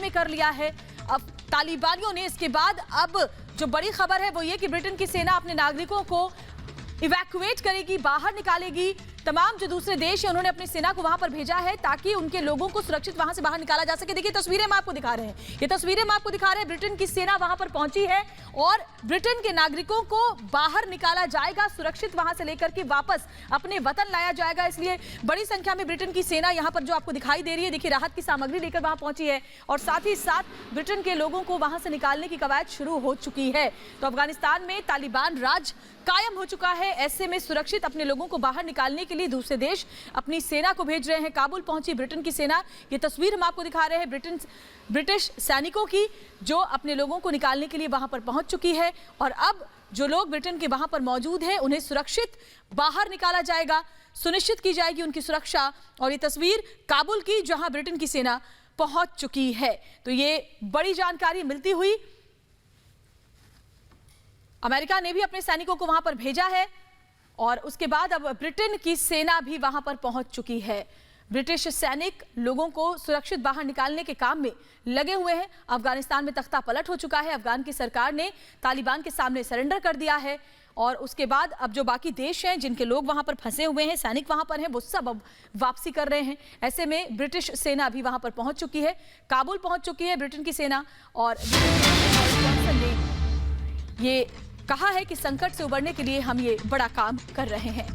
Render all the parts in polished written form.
ने कर लिया है अब तालिबानियों ने। इसके बाद अब जो बड़ी खबर है वो ये कि ब्रिटेन की सेना अपने नागरिकों को इवैक्यूएट करेगी, बाहर निकालेगी। तमाम जो दूसरे देश हैं उन्होंने अपनी सेना को वहां पर भेजा है ताकि उनके लोगों को सुरक्षित वहां से बाहर निकाला जा सके। देखिए तस्वीरें हम आपको दिखा रहे हैं, ये तस्वीरें हम आपको दिखा रहे हैं। ब्रिटेन की सेना वहां पर पहुंची है और ब्रिटेन के नागरिकों को बाहर निकाला जाएगा, सुरक्षित वहां से लेकर के वापस अपने वतन लाया जाएगा। इसलिए बड़ी संख्या में ब्रिटेन की सेना यहां पर जो आपको दिखाई दे रही है, देखिए राहत की सामग्री लेकर वहां पहुंची है और साथ ही साथ ब्रिटेन के लोगों को वहां से निकालने की कवायद शुरू हो चुकी है। तो अफगानिस्तान में तालिबान राज कायम हो चुका है। ऐसे में सुरक्षित अपने लोगों को बाहर निकालने के लिए दूसरे देश अपनी सेना को भेज रहे हैं। काबुल पहुंची ब्रिटेन की सेना, ये तस्वीर हम आपको दिखा रहे हैं ब्रिटिश सैनिकों की जो अपने लोगों को निकालने के लिए वहां पर पहुंच चुकी है। और अब जो लोग ब्रिटेन के वहां पर मौजूद हैं उन्हें सुरक्षित बाहर निकाला जाएगा, सुनिश्चित की जाएगी उनकी सुरक्षा। और ये तस्वीर काबुल की जहां ब्रिटेन की सेना पहुंच चुकी है। तो ये बड़ी जानकारी मिलती हुई अमेरिका ने भी अपने सैनिकों को वहां पर भेजा है और उसके बाद अब ब्रिटेन की सेना भी वहां पर पहुंच चुकी है। ब्रिटिश सैनिक लोगों को सुरक्षित बाहर निकालने के काम में लगे हुए हैं। अफगानिस्तान में तख्ता पलट हो चुका है, अफगान की सरकार ने तालिबान के सामने सरेंडर कर दिया है और उसके बाद अब जो बाकी देश हैं जिनके लोग वहां पर फंसे हुए हैं, सैनिक वहां पर हैं, वो सब अब वापसी कर रहे हैं। ऐसे में ब्रिटिश सेना भी वहां पर पहुंच चुकी है, काबुल पहुंच चुकी है ब्रिटेन की सेना। और जॉनसन ने ये कहा है कि संकट से उबरने के लिए हम ये बड़ा काम कर रहे हैं।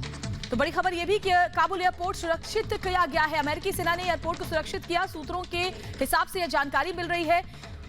तो बड़ी खबर यह भी कि काबुल एयरपोर्ट सुरक्षित किया गया है। अमेरिकी सेना ने एयरपोर्ट को सुरक्षित किया, सूत्रों के हिसाब से यह जानकारी मिल रही है।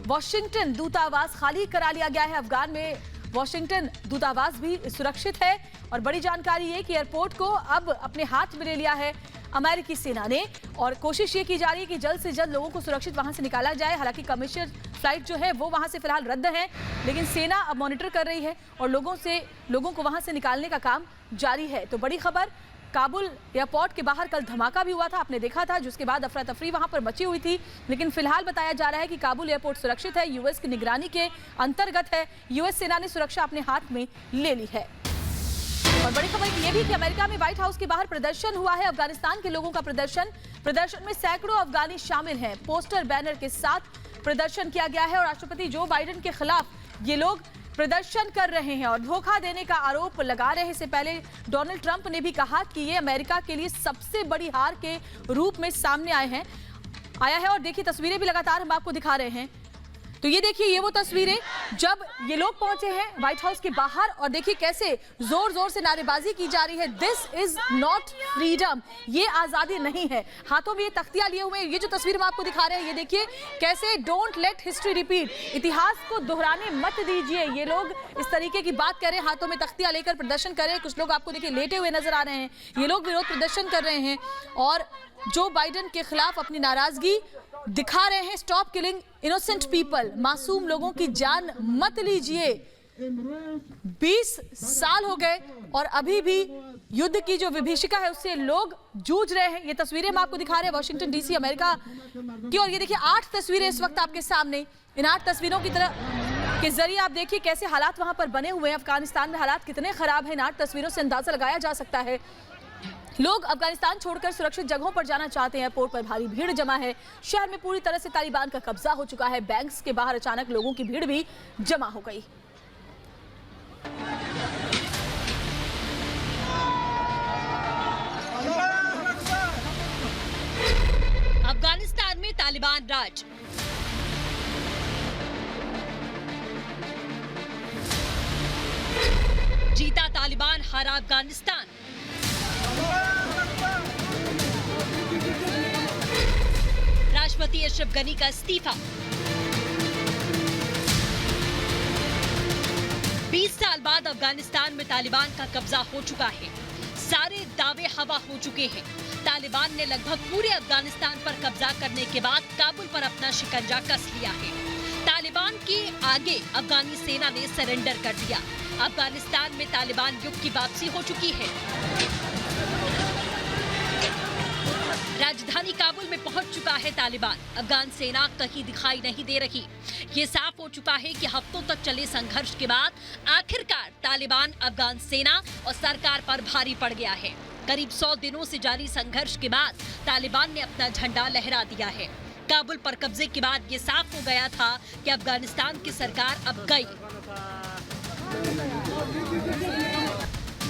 वॉशिंगटन दूतावास खाली करा लिया गया है, अफगान में वॉशिंगटन दूतावास भी सुरक्षित है। और बड़ी जानकारी ये कि एयरपोर्ट को अब अपने हाथ में ले लिया है अमेरिकी सेना ने और कोशिश ये की जा रही है कि जल्द से जल्द लोगों को सुरक्षित वहां से निकाला जाए। हालांकि कमर्शियल फ्लाइट जो है वो वहां से फिलहाल रद्द है, लेकिन सेना अब मॉनिटर कर रही है और लोगों को वहां से निकालने का काम जारी है। तो बड़ी खबर, काबुल एयरपोर्ट के बाहर कल धमाका भी हुआ था, आपने देखा था, जिसके बाद अफरा तफरी वहां पर मची हुई थी। लेकिन फिलहाल बताया जा रहा है कि काबुल एयरपोर्ट सुरक्षित है, यूएस की निगरानी के अंतर्गत है। यूएस सेना ने सुरक्षा अपने हाथ में ले ली है। और बड़ी खबर ये भी कि अमेरिका में व्हाइट हाउस के बाहर प्रदर्शन हुआ है, अफगानिस्तान के लोगों का प्रदर्शन में सैकड़ों अफगानी शामिल हैं। पोस्टर बैनर के साथ प्रदर्शन किया गया है और राष्ट्रपति जो बाइडेन के खिलाफ ये लोग प्रदर्शन कर रहे हैं और धोखा देने का आरोप लगा रहे हैं। इससे पहले डोनाल्ड ट्रंप ने भी कहा कि ये अमेरिका के लिए सबसे बड़ी हार के रूप में सामने आया है। और देखिए तस्वीरें भी लगातार हम आपको दिखा रहे हैं। तो ये देखिए, ये वो तस्वीरें जब ये लोग पहुंचे हैं व्हाइट हाउस के बाहर और देखिए कैसे जोर जोर से नारेबाजी की जा रही है। दिस इज नॉट फ्रीडम, ये आजादी नहीं है। हाथों में ये तख्तियां लिए हुए, ये जो तस्वीर हम आपको दिखा रहे हैं, ये देखिए कैसे डोंट लेट हिस्ट्री रिपीट, इतिहास को दोहराने मत दीजिए। ये लोग इस तरीके की बात कर रहे हैं, हाथों में तख्तियां लेकर प्रदर्शन कर रहे हैं। कुछ लोग आपको देखिए लेटे हुए नजर आ रहे हैं, ये लोग विरोध प्रदर्शन कर रहे हैं और जो बाइडेन के खिलाफ अपनी नाराजगी दिखा रहे हैं। स्टॉप किलिंग इनोसेंट पीपल, मासूम लोगों की जान मत लीजिए। 20 साल हो गए और अभी भी युद्ध की जो विभीषिका है उससे लोग जूझ रहे हैं। ये तस्वीरें हम आपको दिखा रहे हैं वॉशिंगटन डीसी अमेरिका की। और ये देखिए 8 तस्वीरें इस वक्त आपके सामने। इन 8 तस्वीरों की तरह के जरिए आप देखिए कैसे हालात वहां पर बने हुए हैं। अफगानिस्तान में हालात कितने खराब हैं, इन 8 तस्वीरों से अंदाजा लगाया जा सकता है। लोग अफगानिस्तान छोड़कर सुरक्षित जगहों पर जाना चाहते हैं। एयरपोर्ट पर भारी भीड़ जमा है। शहर में पूरी तरह से तालिबान का कब्जा हो चुका है। बैंक्स के बाहर अचानक लोगों की भीड़ भी जमा हो गई। अफगानिस्तान में तालिबान राज, जीता तालिबान, हारा अफगानिस्तान। राष्ट्रपति अशरफ गनी का इस्तीफा। 20 साल बाद अफगानिस्तान में तालिबान का कब्जा हो चुका है। सारे दावे हवा हो चुके हैं। तालिबान ने लगभग पूरे अफगानिस्तान पर कब्जा करने के बाद काबुल पर अपना शिकंजा कस लिया है। तालिबान के आगे अफगानी सेना ने सरेंडर कर दिया। अफगानिस्तान में तालिबान युग की वापसी हो चुकी है। राजधानी काबुल में पहुंच चुका है तालिबान। अफगान सेना कहीं दिखाई नहीं दे रही। ये साफ हो चुका है कि हफ्तों तक चले संघर्ष के बाद आखिरकार तालिबान अफगान सेना और सरकार पर भारी पड़ गया है। करीब 100 दिनों से जारी संघर्ष के बाद तालिबान ने अपना झंडा लहरा दिया है। काबुल पर कब्जे के बाद ये साफ हो गया था कि अफगानिस्तान की सरकार अब गई।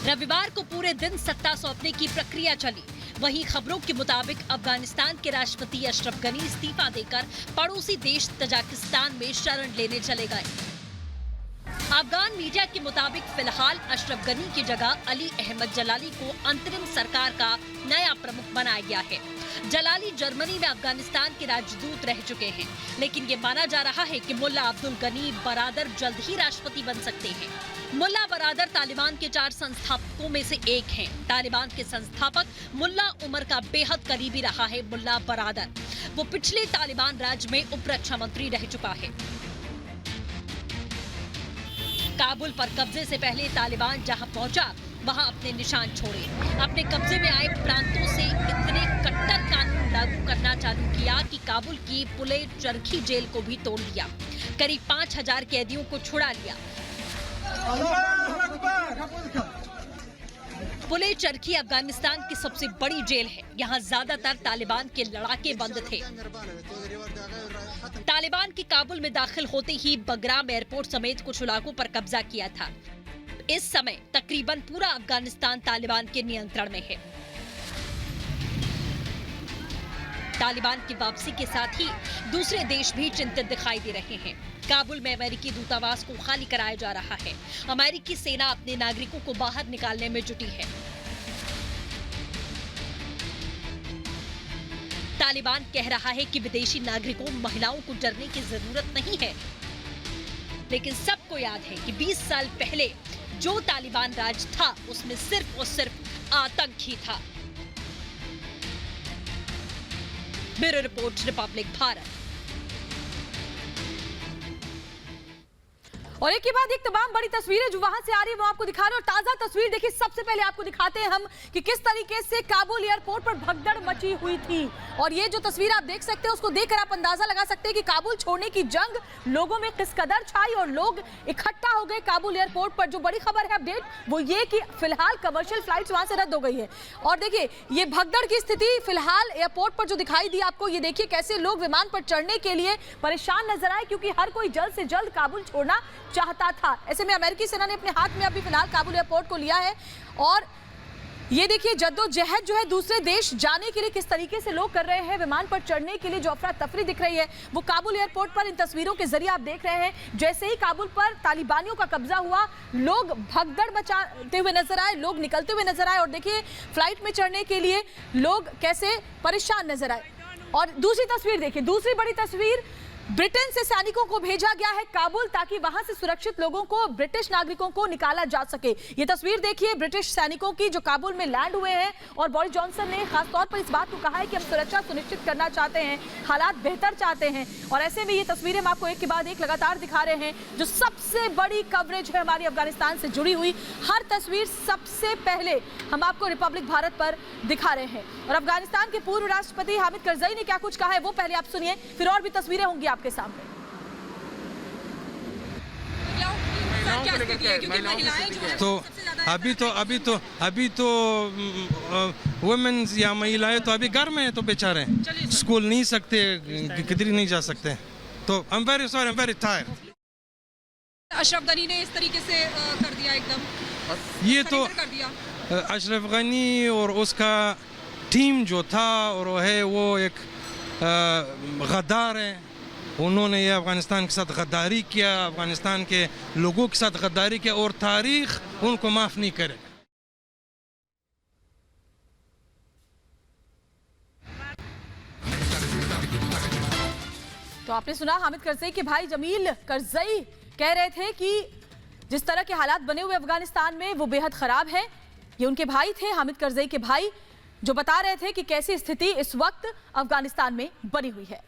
रविवार को पूरे दिन सत्ता सौंपने की प्रक्रिया चली। वहीं खबरों के मुताबिक अफगानिस्तान के राष्ट्रपति अशरफ गनी इस्तीफा देकर पड़ोसी देश तजाकिस्तान में शरण लेने चले गए। अफगान मीडिया के मुताबिक फिलहाल अशरफ गनी की जगह अली अहमद जलाली को अंतरिम सरकार का नया प्रमुख बनाया गया है। जलाली जर्मनी में अफगानिस्तान के राजदूत रह चुके हैं, लेकिन ये माना जा रहा है कि मुल्ला अब्दुल गनी बरादर जल्द ही राष्ट्रपति बन सकते हैं। मुल्ला बरादर तालिबान के 4 संस्थापकों में से एक हैं। तालिबान के संस्थापक मुल्ला उमर का बेहद करीबी रहा है मुल्ला बरादर। वो पिछले तालिबान राज्य में उप रक्षा मंत्री रह चुका है। काबुल पर कब्जे से पहले तालिबान जहां पहुंचा, वहां अपने निशान छोड़े। अपने कब्जे में आए प्रांतों से इतने कट्टर कानून लागू करना चालू किया कि काबुल की पुले चरखी जेल को भी तोड़ दिया। करीब 5000 कैदियों को छुड़ा लिया। पुले चरखी अफगानिस्तान की सबसे बड़ी जेल है। यहाँ ज्यादातर तालिबान के लड़ाके बंद थे। तालिबान की काबुल में दाखिल होते ही बगराम एयरपोर्ट समेत कुछ इलाकों पर कब्जा किया था। इस समय तकरीबन पूरा अफगानिस्तान तालिबान के नियंत्रण में है। तालिबान की वापसी के साथ ही दूसरे देश भी चिंतित दिखाई दे रहे हैं। काबुल में अमेरिकी दूतावास को खाली कराया जा रहा है। अमेरिकी सेना अपने नागरिकों को बाहर निकालने में जुटी है। तालिबान कह रहा है कि विदेशी नागरिकों, महिलाओं को डरने की जरूरत नहीं है, लेकिन सबको याद है कि 20 साल पहले जो तालिबान राज था उसमें सिर्फ और सिर्फ आतंक ही था। Bureau report, Republic Bharat. और एक के बाद एक तमाम बड़ी तस्वीरें जो वहां से आ रही है वो आपको दिखा रहे हैं। और ताजा तस्वीर देखिए, सबसे पहले आपको दिखाते हैं हम कि किस तरीके से काबुल एयरपोर्ट पर भगदड़ मची हुई थी। और ये जो तस्वीर आप देख सकते हैं उसको देखकर आप अंदाजा लगा सकते हैं कि काबुल छोड़ने की जंग लोगों में किस कदर छाई और लोग इकट्ठा हो गए काबुल एयरपोर्ट पर। जो बड़ी खबर है अपडेट वो ये कि फिलहाल कमर्शियल फ्लाइट्स वहां से रद्द हो गई है। और देखिए ये भगदड़ की स्थिति फिलहाल एयरपोर्ट पर जो दिखाई दी आपको, ये देखिए कैसे लोग विमान पर चढ़ने के लिए परेशान नजर आए, क्योंकि हर कोई जल्द से जल्द काबुल छोड़ना चाहता था। ऐसे में अमेरिकी सेना ने अपने हाथ में अभी फिलहाल काबुल एयरपोर्ट को लिया है। और ये देखिए जद्दोजहद जो है दूसरे देश जाने के लिए किस तरीके से लोग कर रहे हैं। विमान पर चढ़ने के लिए जो अफरा तफरी दिख रही है वो काबुल एयरपोर्ट पर इन तस्वीरों के जरिए आप देख रहे हैं। जैसे ही काबुल पर तालिबानियों का कब्जा हुआ, लोग भगदड़ मचाते हुए नजर आए, लोग निकलते हुए नजर आए। और देखिए फ्लाइट में चढ़ने के लिए लोग कैसे परेशान नजर आए। और दूसरी तस्वीर देखिए, दूसरी बड़ी तस्वीर, ब्रिटेन से सैनिकों को भेजा गया है काबुल ताकि वहां से सुरक्षित लोगों को, ब्रिटिश नागरिकों को निकाला जा सके। ये तस्वीर देखिए ब्रिटिश सैनिकों की जो काबुल में लैंड हुए हैं। और बोरिस जॉनसन ने खास तौर पर इस बात को कहा है कि हम सुरक्षा सुनिश्चित करना चाहते हैं, हालात बेहतर चाहते हैं। और ऐसे में ये तस्वीरें हम आपको एक के बाद एक लगातार दिखा रहे हैं। जो सबसे बड़ी कवरेज है हमारी अफगानिस्तान से जुड़ी हुई, हर तस्वीर सबसे पहले हम आपको रिपब्लिक भारत पर दिखा रहे हैं। और अफगानिस्तान के पूर्व राष्ट्रपति हामिद करजई ने क्या कुछ कहा है वो पहले आप सुनिए, फिर और भी तस्वीरें होंगी आपके सामने। तो अभी तो वुमेन्स या महिलाएं तो अभी घर में है, तो बेचारे स्कूल नहीं सकते, किधर नहीं जा सकते। तो I am very sorry, I am very tired. Ashraf Ghani ने इस तरीके से कर दिया एकदम, ये तो कर दिया। अशरफ गनी और उसका टीम जो था और वो एक गद्दार है। उन्होंने ये अफगानिस्तान के साथ गद्दारी किया, अफगानिस्तान के लोगों के साथ गद्दारी किया और तारीख उनको माफ नहीं करे। तो आपने सुना हामिद करजई के भाई जमील करजई कह रहे थे कि जिस तरह के हालात बने हुए अफगानिस्तान में वो बेहद खराब है। ये उनके भाई थे, हामिद करजई के भाई, जो बता रहे थे कि कैसी स्थिति इस वक्त अफगानिस्तान में बनी हुई है।